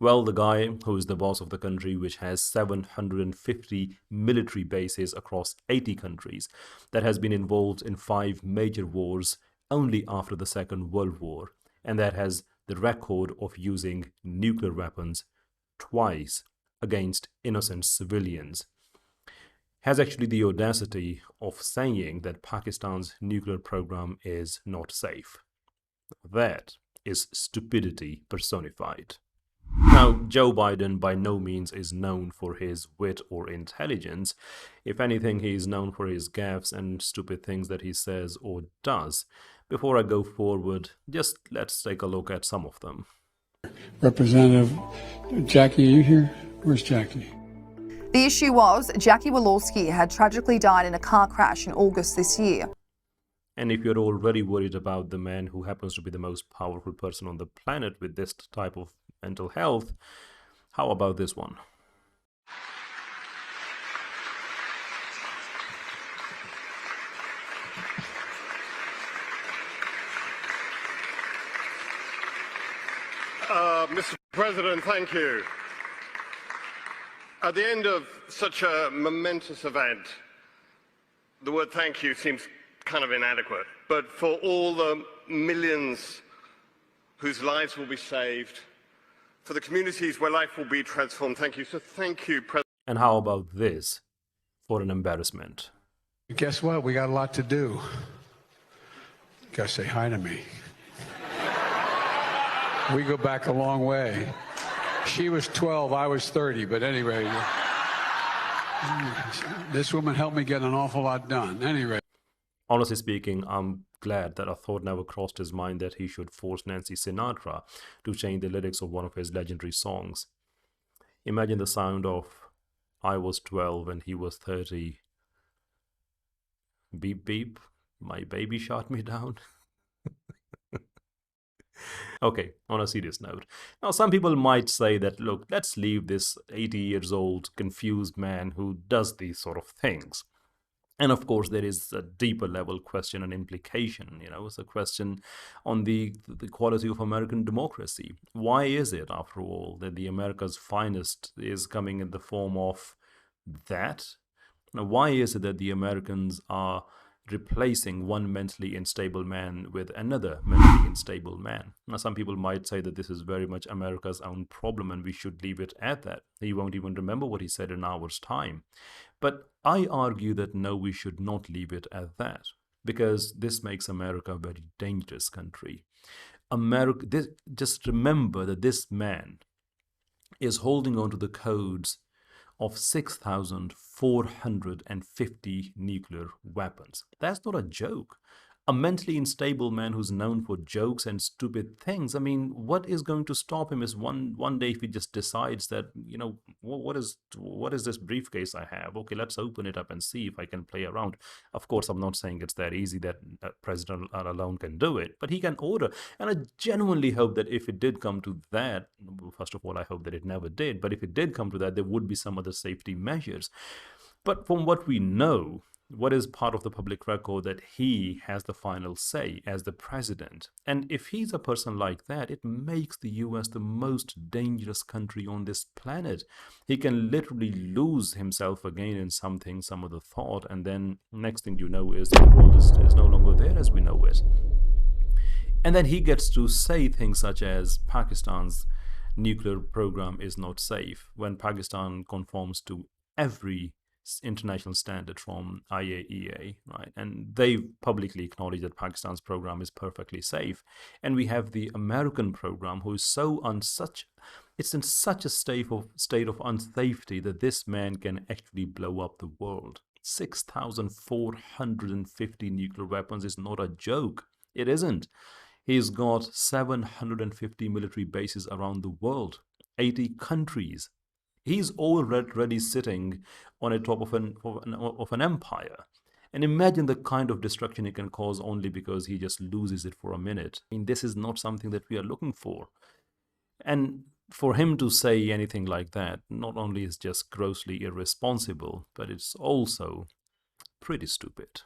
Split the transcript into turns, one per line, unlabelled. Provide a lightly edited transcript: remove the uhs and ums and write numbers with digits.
Well, the guy who is the boss of the country, which has 750 military bases across 80 countries, that has been involved in 5 major wars only after the Second World War, and that has the record of using nuclear weapons twice against innocent civilians, has actually the audacity of saying that Pakistan's nuclear program is not safe. That is stupidity personified. Now, Joe Biden by no means is known for his wit or intelligence. If anything, he is known for his gaffes and stupid things that he says or does. Before I go forward, just let's take a look at some of them.
Representative Jackie, are you here? Where's Jackie?
The issue was Jackie Walorski had tragically died in a car crash in August this year.
And if you're already worried about the man who happens to be the most powerful person on the planet with this type of mental health, how about this one?
Mr. President, thank you. At the end of such a momentous event, the word thank you seems kind of inadequate, but for all the millions whose lives will be saved, for the communities where life will be transformed, thank you. So thank you, President.
And how about this for an embarrassment?
Guess what? We got a lot to do. You gotta say hi to me. We go back a long way. She was 12, I was 30, but anyway, this woman helped me get an awful lot done. Anyway.
Honestly speaking, I'm glad that a thought never crossed his mind that he should force Nancy Sinatra to change the lyrics of one of his legendary songs. Imagine the sound of I was 12 and he was 30. Beep beep, my baby shot me down. Okay, on a serious note. Now, some people might say that, look, let's leave this 80 years old confused man who does these sort of things. And of course, there is a deeper level question and implication. It's a question on the quality of American democracy. Why is it, after all, that the America's finest is coming in the form of that? Now, why is it that the Americans are replacing one mentally unstable man with another mentally unstable man? Now, some people might say that this is very much America's own problem and we should leave it at that. He won't even remember what he said in an hour's time. But I argue that no, we should not leave it at that, because this makes America a very dangerous country. Just remember that this man is holding on to the codes of 6,450 nuclear weapons. That's not a joke. A mentally unstable man who's known for jokes and stupid things. I mean, what is going to stop him is one day if he just decides that, what is this briefcase I have? Okay, let's open it up and see if I can play around. Of course, I'm not saying it's that easy that a president alone can do it, but he can order. And I genuinely hope that if it did come to that, first of all, I hope that it never did, but if it did come to that, there would be some other safety measures. But from what we know, what is part of the public record, that he has the final say as the president. And if he's a person like that, it makes the US the most dangerous country on this planet. He can literally lose himself again in some other thought, and then next thing you know is the world is no longer there as we know it. And then he gets to say things such as Pakistan's nuclear program is not safe, when Pakistan conforms to every international standard from IAEA, right? And they've publicly acknowledged that Pakistan's program is perfectly safe. And we have the American program, who is it's in such a state of unsafety that this man can actually blow up the world. 6,450 nuclear weapons is not a joke. It isn't. He's got 750 military bases around the world, 80 countries. He's already sitting on the top of an empire. And imagine the kind of destruction he can cause only because he just loses it for a minute. I mean, this is not something that we are looking for. And for him to say anything like that, not only is just grossly irresponsible, but it's also pretty stupid.